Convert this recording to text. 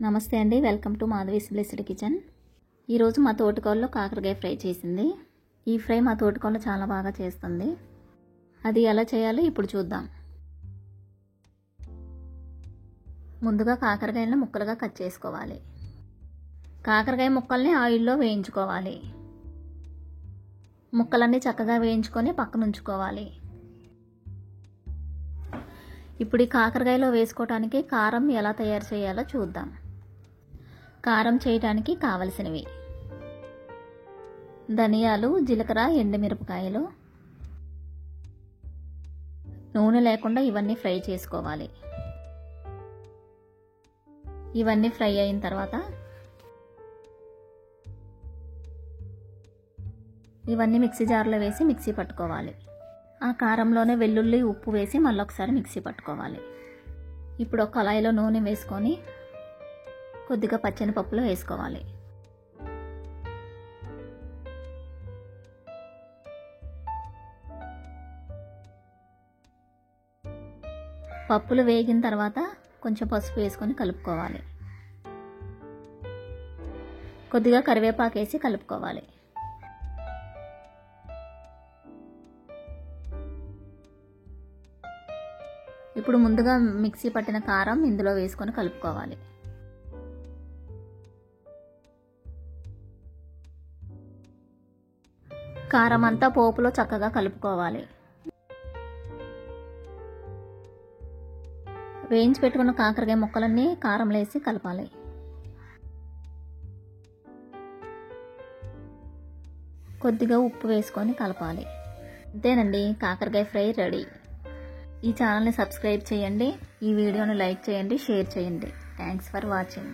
నమస్తే అండి, welcome to Madhavi's blessed kitchen. ఈరోజు మా తోటకూరలో కాకరకాయ ఫ్రై చేసింది. ఈ ఫ్రై మా తోటకూరలో చాలా బాగా చేస్తుంది. అది ఎలా చేయాలో ఇప్పుడు చూద్దాం. ముందుగా కాకరకాయలను ముక్కలుగా కట్ చేసుకోవాలి. కాకరకాయ ముక్కల్ని ఆయిల్లో వేయించుకోవాలి. ముక్కలన్నీ చక్కగా వేయించుకొని పక్కన ఉంచుకోవాలి. ఇప్పుడు ఈ కాకరకాయలో వేసుకోవడానికి కారం ఎలా తయారు చేయాలో చూద్దాం. కారం చేయడానికి కావలసినవి: ధనియాలు, జీలకర్ర, ఎండుమిరపకాయలు. నూనె లేకుండా ఇవన్నీ ఫ్రై చేసుకోవాలి. ఇవన్నీ ఫ్రై అయిన తర్వాత ఇవన్నీ మిక్సీ జార్లో వేసి మిక్సీ పట్టుకోవాలి. ఆ కారంలోనే వెల్లుల్లి, ఉప్పు వేసి మళ్ళీ ఒకసారి మిక్సీ పట్టుకోవాలి. ఇప్పుడు ఒక కళాయిలో నూనె వేసుకొని కొద్దిగా పచ్చెనపప్పులు వేసుకోవాలి. పప్పులు వేగిన తర్వాత కొంచెం పసుపు వేసుకొని కలుపుకోవాలి. కొద్దిగా కరివేపాకు వేసి కలుపుకోవాలి. ఇప్పుడు ముందుగా మిక్సీ పట్టిన కారం ఇందులో వేసుకొని కలుపుకోవాలి. కారం అంతా పోపులో చక్కగా కలుపుకోవాలి. వేయించి పెట్టుకున్న కాకరకాయ ముక్కలన్నీ కారంలో వేసి కలపాలి. కొద్దిగా ఉప్పు వేసుకొని కలపాలి. అంతేనండి, కాకరకాయ ఫ్రై రెడీ. ఈ ఛానల్ని సబ్స్క్రైబ్ చేయండి, ఈ వీడియోని లైక్ చేయండి, షేర్ చేయండి. Thanks for watching.